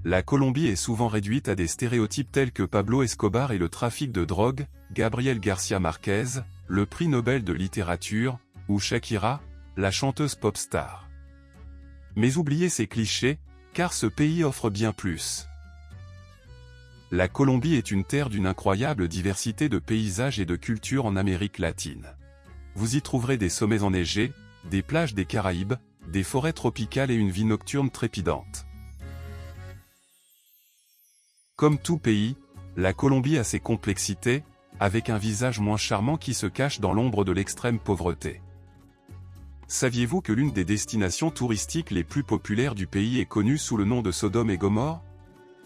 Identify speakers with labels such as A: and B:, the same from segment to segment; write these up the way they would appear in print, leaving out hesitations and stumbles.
A: la Colombie est souvent réduite à des stéréotypes tels que Pablo Escobar et le trafic de drogue, Gabriel Garcia Marquez, le prix Nobel de littérature, ou Shakira, la chanteuse pop-star. Mais oubliez ces clichés, car ce pays offre bien plus. La Colombie est une terre d'une incroyable diversité de paysages et de cultures en Amérique latine. Vous y trouverez des sommets enneigés, des plages des Caraïbes, des forêts tropicales et une vie nocturne trépidante. Comme tout pays, la Colombie a ses complexités, avec un visage moins charmant qui se cache dans l'ombre de l'extrême pauvreté. Saviez-vous que l'une des destinations touristiques les plus populaires du pays est connue sous le nom de Sodome et Gomorrhe?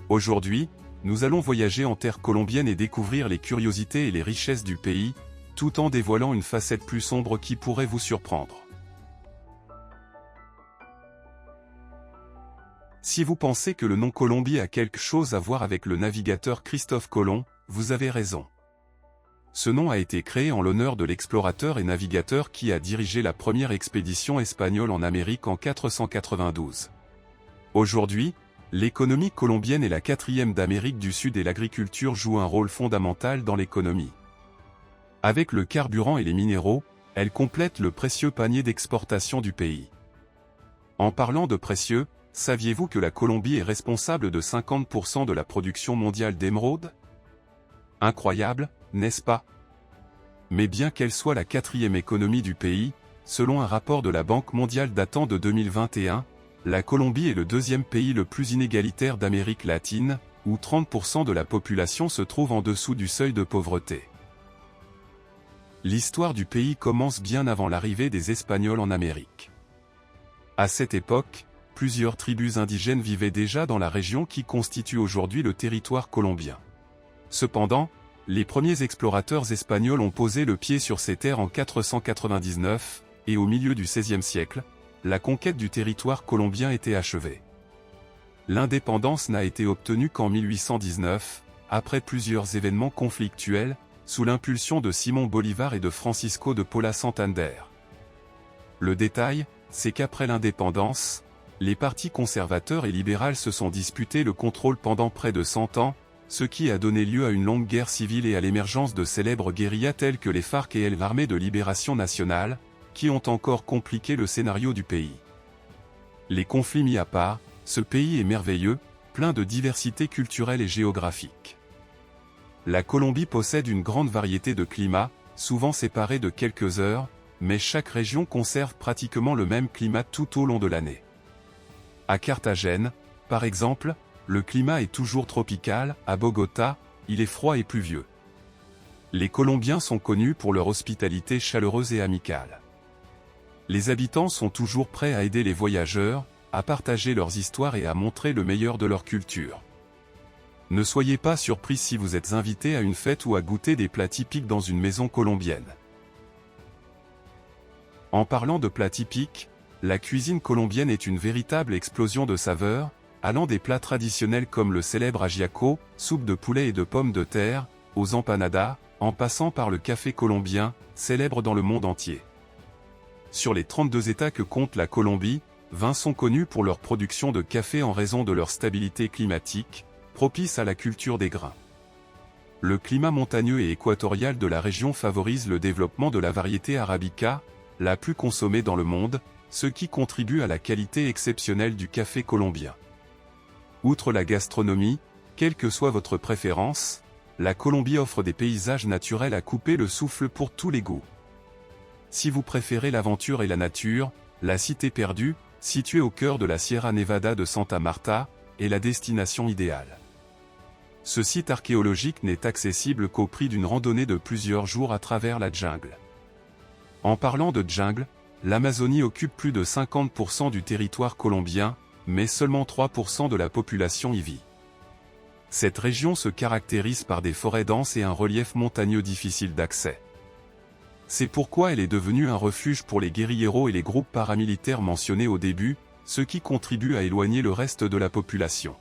A: Aujourd'hui, nous allons voyager en terre colombienne et découvrir les curiosités et les richesses du pays, tout en dévoilant une facette plus sombre qui pourrait vous surprendre. Si vous pensez que le nom Colombie a quelque chose à voir avec le navigateur Christophe Colomb, vous avez raison. Ce nom a été créé en l'honneur de l'explorateur et navigateur qui a dirigé la première expédition espagnole en Amérique en 492. Aujourd'hui, l'économie colombienne est la quatrième d'Amérique du Sud et l'agriculture joue un rôle fondamental dans l'économie. Avec le carburant et les minéraux, elle complète le précieux panier d'exportation du pays. En parlant de précieux, saviez-vous que la Colombie est responsable de 50% de la production mondiale d'émeraudes? Incroyable, n'est-ce pas? Mais bien qu'elle soit la quatrième économie du pays, selon un rapport de la Banque mondiale datant de 2021, la Colombie est le deuxième pays le plus inégalitaire d'Amérique latine, où 30% de la population se trouve en dessous du seuil de pauvreté. L'histoire du pays commence bien avant l'arrivée des Espagnols en Amérique. À cette époque, plusieurs tribus indigènes vivaient déjà dans la région qui constitue aujourd'hui le territoire colombien. Cependant, les premiers explorateurs espagnols ont posé le pied sur ces terres en 499, et au milieu du XVIe siècle, la conquête du territoire colombien était achevée. L'indépendance n'a été obtenue qu'en 1819, après plusieurs événements conflictuels, sous l'impulsion de Simón Bolívar et de Francisco de Paula Santander. Le détail, c'est qu'après l'indépendance, les partis conservateurs et libéraux se sont disputés le contrôle pendant près de 100 ans, ce qui a donné lieu à une longue guerre civile et à l'émergence de célèbres guérillas telles que les FARC et l'Armée de Libération Nationale, qui ont encore compliqué le scénario du pays. Les conflits mis à part, ce pays est merveilleux, plein de diversité culturelle et géographique. La Colombie possède une grande variété de climats, souvent séparés de quelques heures, mais chaque région conserve pratiquement le même climat tout au long de l'année. À Carthagène, par exemple, le climat est toujours tropical, à Bogota, il est froid et pluvieux. Les Colombiens sont connus pour leur hospitalité chaleureuse et amicale. Les habitants sont toujours prêts à aider les voyageurs, à partager leurs histoires et à montrer le meilleur de leur culture. Ne soyez pas surpris si vous êtes invité à une fête ou à goûter des plats typiques dans une maison colombienne. En parlant de plats typiques, la cuisine colombienne est une véritable explosion de saveurs, allant des plats traditionnels comme le célèbre ajiaco, soupe de poulet et de pommes de terre, aux empanadas, en passant par le café colombien, célèbre dans le monde entier. Sur les 32 États que compte la Colombie, 20 sont connus pour leur production de café en raison de leur stabilité climatique, propice à la culture des grains. Le climat montagneux et équatorial de la région favorise le développement de la variété arabica, la plus consommée dans le monde, ce qui contribue à la qualité exceptionnelle du café colombien. Outre la gastronomie, quelle que soit votre préférence, la Colombie offre des paysages naturels à couper le souffle pour tous les goûts. Si vous préférez l'aventure et la nature, la Cité perdue, située au cœur de la Sierra Nevada de Santa Marta, est la destination idéale. Ce site archéologique n'est accessible qu'au prix d'une randonnée de plusieurs jours à travers la jungle. En parlant de jungle, l'Amazonie occupe plus de 50% du territoire colombien, mais seulement 3% de la population y vit. Cette région se caractérise par des forêts denses et un relief montagneux difficile d'accès. C'est pourquoi elle est devenue un refuge pour les guérilleros et les groupes paramilitaires mentionnés au début, ce qui contribue à éloigner le reste de la population.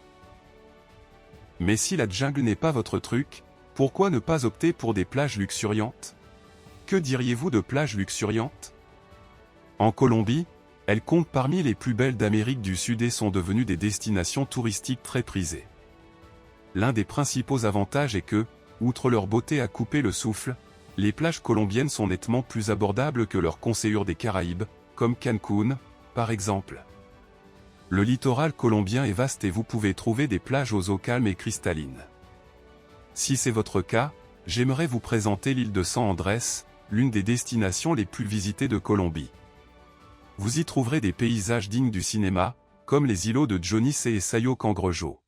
A: Mais si la jungle n'est pas votre truc, pourquoi ne pas opter pour des plages luxuriantes? Que diriez-vous de plages luxuriantes? En Colombie, Elles comptent parmi les plus belles d'Amérique du Sud et sont devenues des destinations touristiques très prisées. L'un des principaux avantages est que, outre leur beauté à couper le souffle, les plages colombiennes sont nettement plus abordables que leurs consoeurs des Caraïbes, comme Cancún, par exemple. Le littoral colombien est vaste et vous pouvez trouver des plages aux eaux calmes et cristallines. Si c'est votre cas, j'aimerais vous présenter l'île de San Andrés, l'une des destinations les plus visitées de Colombie. Vous y trouverez des paysages dignes du cinéma, comme les îlots de Johnny C et Sayo Cangrejo.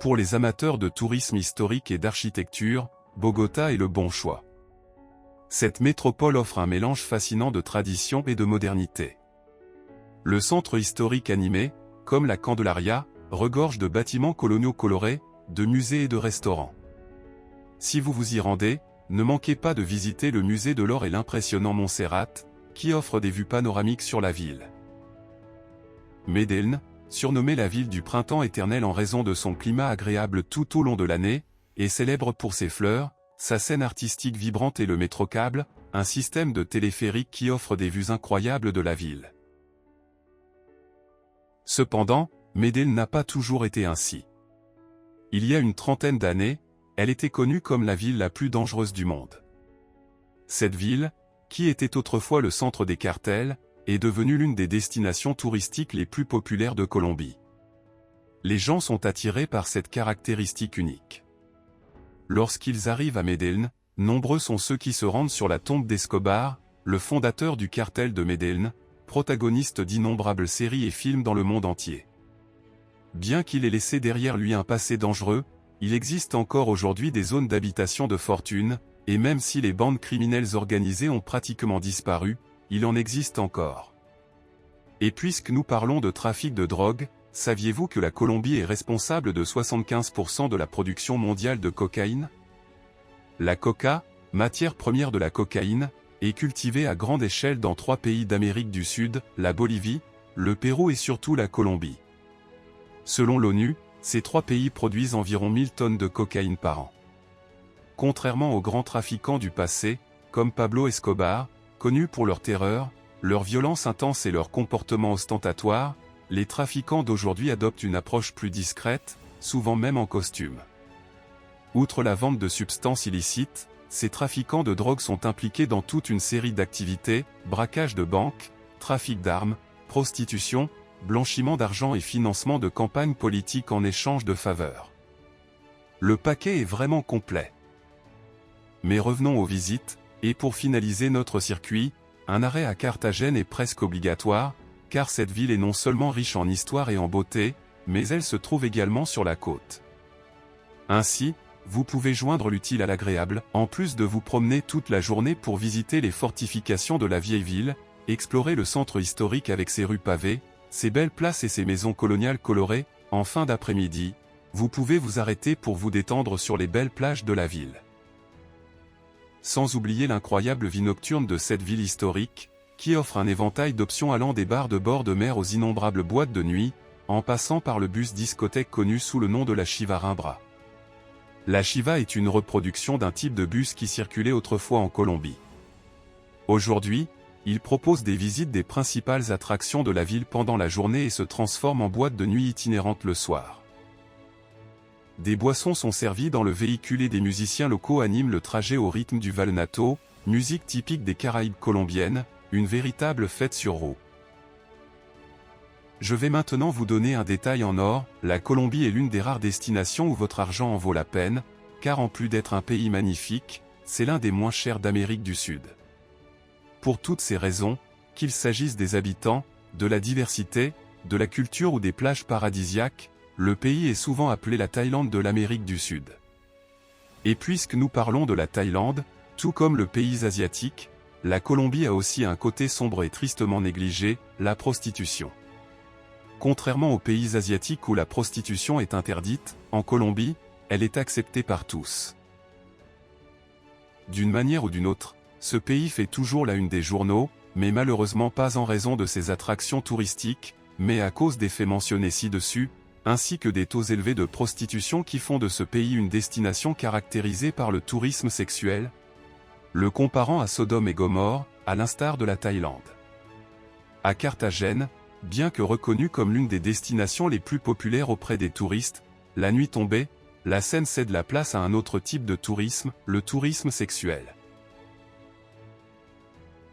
A: Pour les amateurs de tourisme historique et d'architecture, Bogota est le bon choix. Cette métropole offre un mélange fascinant de tradition et de modernité. Le centre historique animé, comme la Candelaria, regorge de bâtiments coloniaux colorés, de musées et de restaurants. Si vous vous y rendez, ne manquez pas de visiter le musée de l'or et l'impressionnant Montserrat, qui offre des vues panoramiques sur la ville. Medellín, surnommée la ville du printemps éternel en raison de son climat agréable tout au long de l'année, est célèbre pour ses fleurs, sa scène artistique vibrante et le métrocable, un système de téléphérique qui offre des vues incroyables de la ville. Cependant, Medellín n'a pas toujours été ainsi. Il y a une trentaine d'années, elle était connue comme la ville la plus dangereuse du monde. Cette ville, qui était autrefois le centre des cartels, est devenue l'une des destinations touristiques les plus populaires de Colombie. Les gens sont attirés par cette caractéristique unique. Lorsqu'ils arrivent à Medellín, nombreux sont ceux qui se rendent sur la tombe d'Escobar, le fondateur du cartel de Medellín, protagoniste d'innombrables séries et films dans le monde entier. Bien qu'il ait laissé derrière lui un passé dangereux, il existe encore aujourd'hui des zones d'habitation de fortune, et même si les bandes criminelles organisées ont pratiquement disparu, il en existe encore. Et puisque nous parlons de trafic de drogue, saviez-vous que la Colombie est responsable de 75% de la production mondiale de cocaïne? La coca, matière première de la cocaïne, est cultivée à grande échelle dans 3 pays d'Amérique du Sud, la Bolivie, le Pérou et surtout la Colombie. Selon l'ONU, ces 3 pays produisent environ 1000 tonnes de cocaïne par an. Contrairement aux grands trafiquants du passé, comme Pablo Escobar, connus pour leur terreur, leur violence intense et leur comportement ostentatoire, les trafiquants d'aujourd'hui adoptent une approche plus discrète, souvent même en costume. Outre la vente de substances illicites, ces trafiquants de drogue sont impliqués dans toute une série d'activités, braquage de banques, trafic d'armes, prostitution, blanchiment d'argent et financement de campagnes politiques en échange de faveurs. Le paquet est vraiment complet. Mais revenons aux visites, et pour finaliser notre circuit, un arrêt à Carthagène est presque obligatoire, car cette ville est non seulement riche en histoire et en beauté, mais elle se trouve également sur la côte. Ainsi, vous pouvez joindre l'utile à l'agréable, en plus de vous promener toute la journée pour visiter les fortifications de la vieille ville, explorer le centre historique avec ses rues pavées, ses belles places et ses maisons coloniales colorées. En fin d'après-midi, vous pouvez vous arrêter pour vous détendre sur les belles plages de la ville. Sans oublier l'incroyable vie nocturne de cette ville historique, qui offre un éventail d'options allant des bars de bord de mer aux innombrables boîtes de nuit, en passant par le bus discothèque connu sous le nom de la Chiva Rimbra. La Chiva est une reproduction d'un type de bus qui circulait autrefois en Colombie. Aujourd'hui, il propose des visites des principales attractions de la ville pendant la journée et se transforme en boîte de nuit itinérante le soir. Des boissons sont servies dans le véhicule et des musiciens locaux animent le trajet au rythme du vallenato, musique typique des Caraïbes colombiennes, une véritable fête sur roue. Je vais maintenant vous donner un détail en or, la Colombie est l'une des rares destinations où votre argent en vaut la peine, car en plus d'être un pays magnifique, c'est l'un des moins chers d'Amérique du Sud. Pour toutes ces raisons, qu'il s'agisse des habitants, de la diversité, de la culture ou des plages paradisiaques, le pays est souvent appelé la Thaïlande de l'Amérique du Sud. Et puisque nous parlons de la Thaïlande, tout comme le pays asiatique, la Colombie a aussi un côté sombre et tristement négligé, la prostitution. Contrairement aux pays asiatiques où la prostitution est interdite, en Colombie, elle est acceptée par tous. D'une manière ou d'une autre, ce pays fait toujours la une des journaux, mais malheureusement pas en raison de ses attractions touristiques, mais à cause des faits mentionnés ci-dessus, ainsi que des taux élevés de prostitution qui font de ce pays une destination caractérisée par le tourisme sexuel. Le comparant à Sodome et Gomorrhe, à l'instar de la Thaïlande. À Carthagène, bien que reconnue comme l'une des destinations les plus populaires auprès des touristes, la nuit tombée, la scène cède la place à un autre type de tourisme, le tourisme sexuel.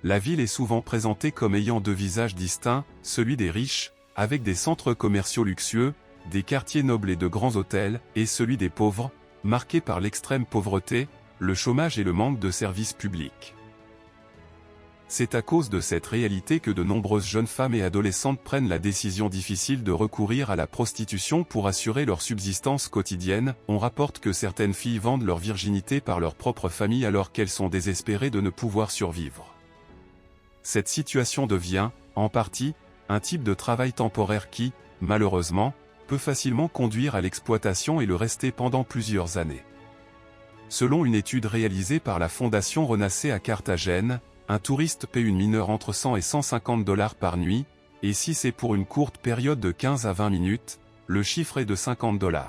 A: La ville est souvent présentée comme ayant deux visages distincts, celui des riches, avec des centres commerciaux luxueux, des quartiers nobles et de grands hôtels, et celui des pauvres, marqué par l'extrême pauvreté, le chômage et le manque de services publics. C'est à cause de cette réalité que de nombreuses jeunes femmes et adolescentes prennent la décision difficile de recourir à la prostitution pour assurer leur subsistance quotidienne. On rapporte que certaines filles vendent leur virginité par leur propre famille alors qu'elles sont désespérées de ne pouvoir survivre. Cette situation devient, en partie, un type de travail temporaire qui, malheureusement, peut facilement conduire à l'exploitation et le rester pendant plusieurs années. Selon une étude réalisée par la Fondation Renascer à Carthagène, un touriste paie une mineure entre 100 et 150 $ par nuit, et si c'est pour une courte période de 15 à 20 minutes, le chiffre est de 50 $.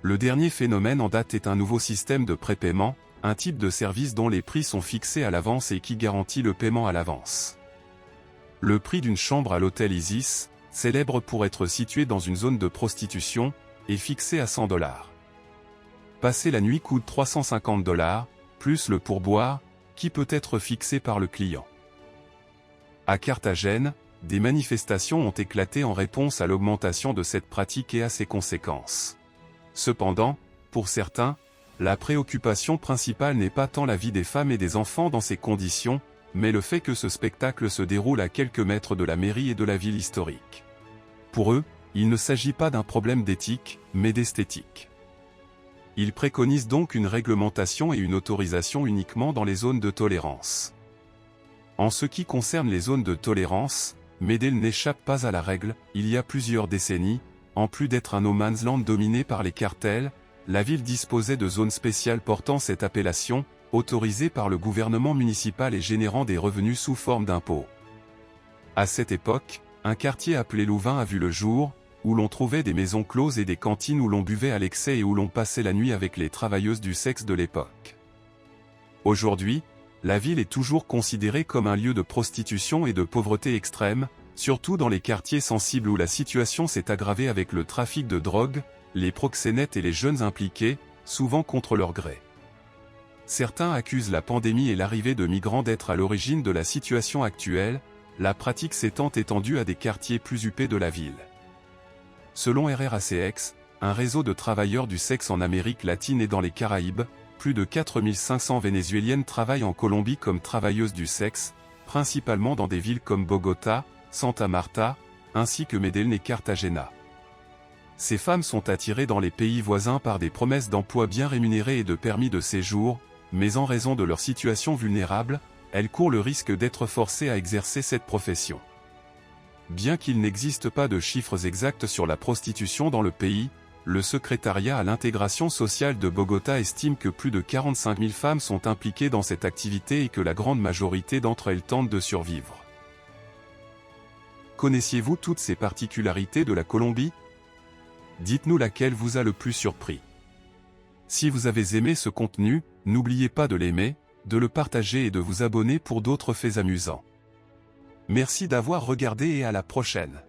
A: Le dernier phénomène en date est un nouveau système de prépaiement, un type de service dont les prix sont fixés à l'avance et qui garantit le paiement à l'avance. Le prix d'une chambre à l'hôtel Isis, célèbre pour être situé dans une zone de prostitution, est fixé à 100 $. Passer la nuit coûte 350 $, plus le pourboire, qui peut être fixé par le client. À Carthagène, des manifestations ont éclaté en réponse à l'augmentation de cette pratique et à ses conséquences. Cependant, pour certains, la préoccupation principale n'est pas tant la vie des femmes et des enfants dans ces conditions, mais le fait que ce spectacle se déroule à quelques mètres de la mairie et de la ville historique. Pour eux, il ne s'agit pas d'un problème d'éthique, mais d'esthétique. Ils préconisent donc une réglementation et une autorisation uniquement dans les zones de tolérance. En ce qui concerne les zones de tolérance, Medellín n'échappe pas à la règle. Il y a plusieurs décennies, en plus d'être un no man's land dominé par les cartels, la ville disposait de zones spéciales portant cette appellation, autorisées par le gouvernement municipal et générant des revenus sous forme d'impôts. À cette époque, un quartier appelé Louvain a vu le jour, où l'on trouvait des maisons closes et des cantines où l'on buvait à l'excès et où l'on passait la nuit avec les travailleuses du sexe de l'époque. Aujourd'hui, la ville est toujours considérée comme un lieu de prostitution et de pauvreté extrême, surtout dans les quartiers sensibles où la situation s'est aggravée avec le trafic de drogue, les proxénètes et les jeunes impliqués, souvent contre leur gré. Certains accusent la pandémie et l'arrivée de migrants d'être à l'origine de la situation actuelle, la pratique s'étant étendue à des quartiers plus huppés de la ville. Selon RRACX, un réseau de travailleurs du sexe en Amérique latine et dans les Caraïbes, plus de 4500 Vénézuéliennes travaillent en Colombie comme travailleuses du sexe, principalement dans des villes comme Bogota, Santa Marta, ainsi que Medellín et Cartagena. Ces femmes sont attirées dans les pays voisins par des promesses d'emploi bien rémunérés et de permis de séjour, mais en raison de leur situation vulnérable, elles courent le risque d'être forcées à exercer cette profession. Bien qu'il n'existe pas de chiffres exacts sur la prostitution dans le pays, le secrétariat à l'intégration sociale de Bogota estime que plus de 45 000 femmes sont impliquées dans cette activité et que la grande majorité d'entre elles tentent de survivre. Connaissiez-vous toutes ces particularités de la Colombie ? Dites-nous laquelle vous a le plus surpris. Si vous avez aimé ce contenu, n'oubliez pas de l'aimer, de le partager et de vous abonner pour d'autres faits amusants. Merci d'avoir regardé et à la prochaine.